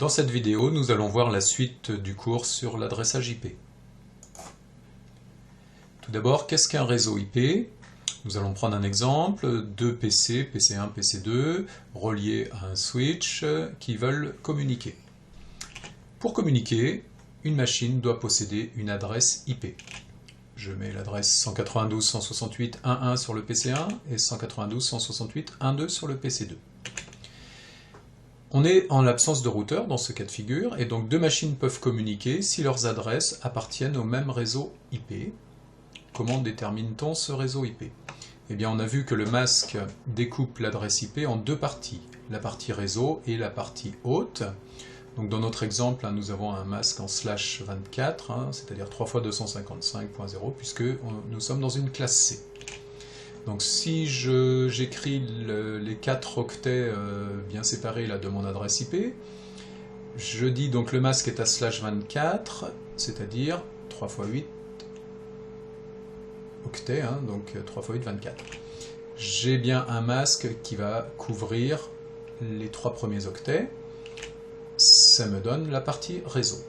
Dans cette vidéo, nous allons voir la suite du cours sur l'adressage IP. Tout d'abord, qu'est-ce qu'un réseau IP? Nous allons prendre un exemple, deux PC, PC1, PC2, reliés à un switch qui veulent communiquer. Pour communiquer, une machine doit posséder une adresse IP. Je mets l'adresse 192.168.1.1 sur le PC1 et 192.168.1.2 sur le PC2. On est en l'absence de routeur dans ce cas de figure, et donc deux machines peuvent communiquer si leurs adresses appartiennent au même réseau IP. Comment détermine-t-on ce réseau IP? Eh bien, on a vu que le masque découpe l'adresse IP en deux parties, la partie réseau et la partie hôte. Donc dans notre exemple, nous avons un masque en /24, c'est-à-dire 3 fois 255.0, puisque nous sommes dans une classe C. Donc si j'écris les 4 octets bien séparés là, de mon adresse IP, je dis donc le masque est à /24, c'est-à-dire 3 fois 8 octets, donc 3 fois 8, 24. J'ai bien un masque qui va couvrir les 3 premiers octets. Ça me donne la partie réseau.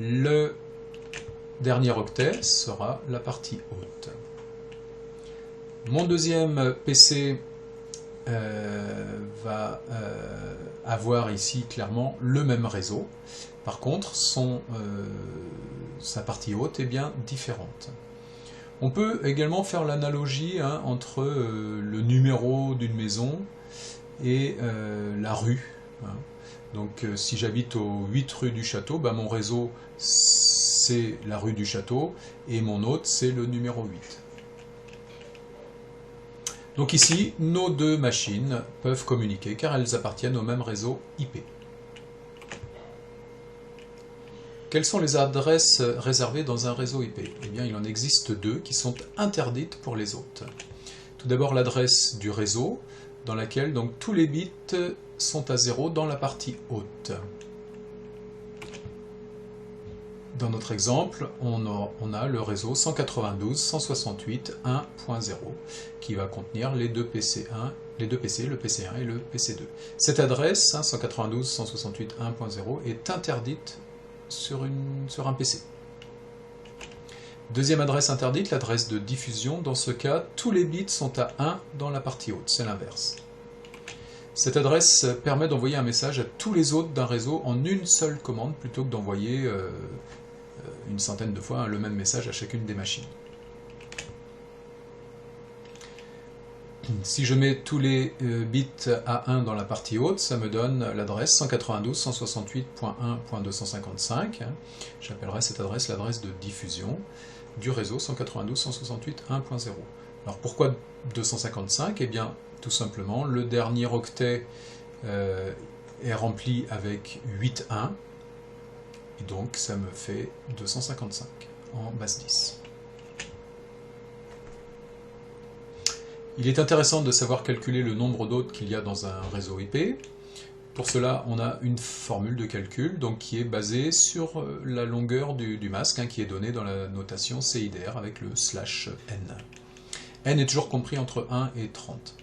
Le dernier octet sera la partie haute. Mon deuxième PC va avoir ici clairement le même réseau. Par contre, sa partie haute est bien différente. On peut également faire l'analogie entre le numéro d'une maison et la rue. Donc si j'habite aux 8 rues du château, mon réseau c'est la rue du château et mon hôte c'est le numéro 8. Donc ici, nos deux machines peuvent communiquer car elles appartiennent au même réseau IP. Quelles sont les adresses réservées dans un réseau IP? Eh bien, il en existe deux qui sont interdites pour les hôtes. Tout d'abord, l'adresse du réseau, dans laquelle donc, tous les bits sont à 0 dans la partie haute. Dans notre exemple, on a le réseau 192.168.1.0 qui va contenir les deux PC, le PC1 et le PC2. Cette adresse, 192.168.1.0, est interdite sur un PC. Deuxième adresse interdite, l'adresse de diffusion. Dans ce cas, tous les bits sont à 1 dans la partie haute, c'est l'inverse. Cette adresse permet d'envoyer un message à tous les hôtes d'un réseau en une seule commande, plutôt que d'envoyer une centaine de fois le même message à chacune des machines. Si je mets tous les bits à 1 dans la partie haute, ça me donne l'adresse 192.168.1.255. J'appellerai cette adresse l'adresse de diffusion du réseau 192.168.1.0. Alors pourquoi 255? Eh bien, tout simplement, le dernier octet est rempli avec 8 1, et donc ça me fait 255 en base 10. Il est intéressant de savoir calculer le nombre d'hôtes qu'il y a dans un réseau IP. Pour cela, on a une formule de calcul donc, qui est basée sur la longueur du masque, qui est donnée dans la notation CIDR avec le /n. N est toujours compris entre 1 et 30.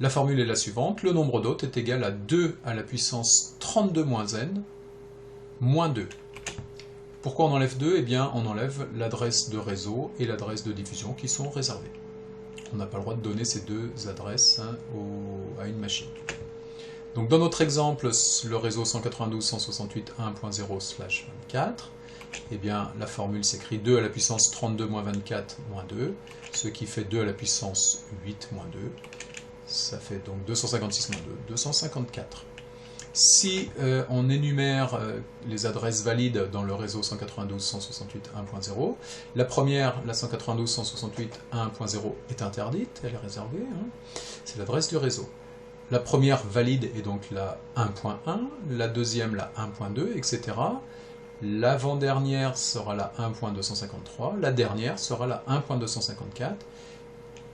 La formule est la suivante, le nombre d'hôtes est égal à 2 à la puissance 32 moins n, moins 2. Pourquoi on enlève 2? Eh bien, on enlève l'adresse de réseau et l'adresse de diffusion qui sont réservées. On n'a pas le droit de donner ces deux adresses à une machine. Donc dans notre exemple, le réseau 192.168.1.0/24, eh bien, la formule s'écrit 2 à la puissance 32 moins 24 moins 2, ce qui fait 2 à la puissance 8 moins 2. Ça fait donc 256 moins 2, 254. Si on énumère les adresses valides dans le réseau 192.168.1.0, la première, la 192.168.1.0, est interdite, elle est réservée, c'est l'adresse du réseau. La première valide est donc la 1.1, la deuxième la 1.2, etc. L'avant-dernière sera la 1.253, la dernière sera la 1.254,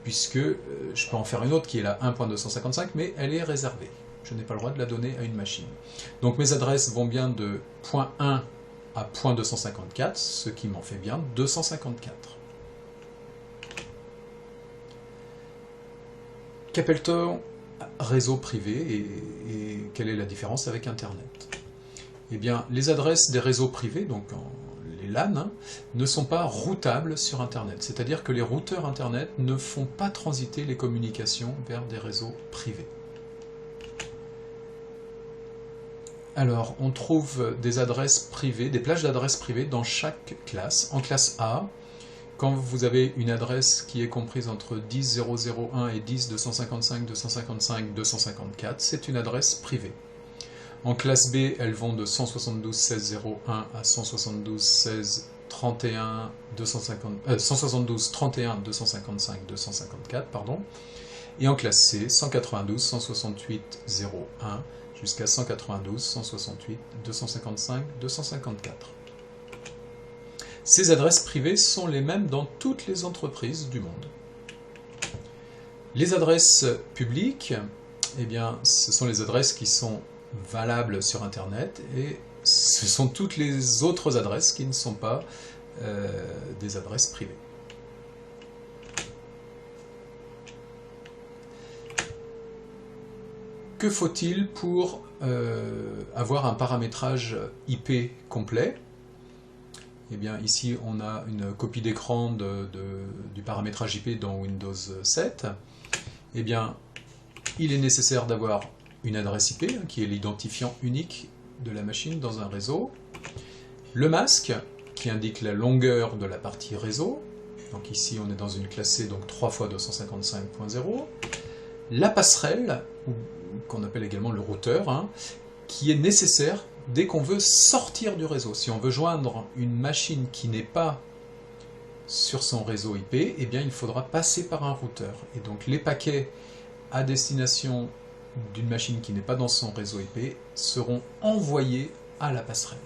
puisque je peux en faire une autre qui est la 1.255, mais elle est réservée. Je n'ai pas le droit de la donner à une machine. Donc mes adresses vont bien de .1 à .254, ce qui m'en fait bien 254. Qu'appelle-t-on réseau privé et quelle est la différence avec Internet? Eh bien, les adresses des réseaux privés, donc les LAN, hein, ne sont pas routables sur Internet. C'est-à-dire que les routeurs Internet ne font pas transiter les communications vers des réseaux privés. Alors, on trouve des adresses privées, des plages d'adresses privées dans chaque classe. En classe A, quand vous avez une adresse qui est comprise entre 10.0.0.1 et 10.255.255.254, c'est une adresse privée. En classe B, elles vont de 172.16.0.1 à 172.31.255.254, pardon. Et en classe C, 192.168.0.1 jusqu'à 192.168.255.254. Ces adresses privées sont les mêmes dans toutes les entreprises du monde. Les adresses publiques, eh bien, ce sont les adresses qui sont valables sur Internet, et ce sont toutes les autres adresses qui ne sont pas des adresses privées. Que faut-il pour avoir un paramétrage IP complet? Eh bien, ici, on a une copie d'écran du paramétrage IP dans Windows 7. Eh bien, il est nécessaire d'avoir une adresse IP, qui est l'identifiant unique de la machine dans un réseau. Le masque, qui indique la longueur de la partie réseau. Donc ici, on est dans une classe C, donc 3 x 255.0. La passerelle, qu'on appelle également le routeur, hein, qui est nécessaire dès qu'on veut sortir du réseau. Si on veut joindre une machine qui n'est pas sur son réseau IP, eh bien il faudra passer par un routeur. Et donc les paquets à destination d'une machine qui n'est pas dans son réseau IP seront envoyés à la passerelle.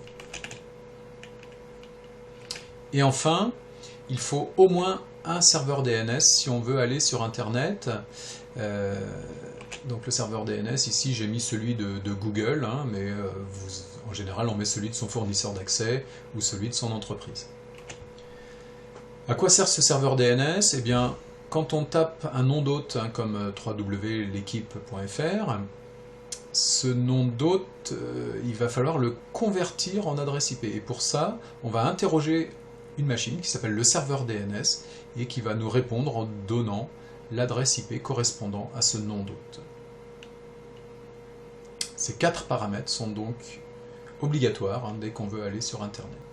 Et enfin, il faut au moins un serveur DNS si on veut aller sur Internet. Donc le serveur DNS, ici j'ai mis celui de Google, hein, mais en général on met celui de son fournisseur d'accès ou celui de son entreprise. À quoi sert ce serveur DNS? Eh bien, quand on tape un nom d'hôte, hein, comme www.l'équipe.fr, ce nom d'hôte, il va falloir le convertir en adresse IP. Et pour ça, on va interroger une machine qui s'appelle le serveur DNS et qui va nous répondre en donnant l'adresse IP correspondant à ce nom d'hôte. Ces 4 paramètres sont donc obligatoires, hein, dès qu'on veut aller sur Internet.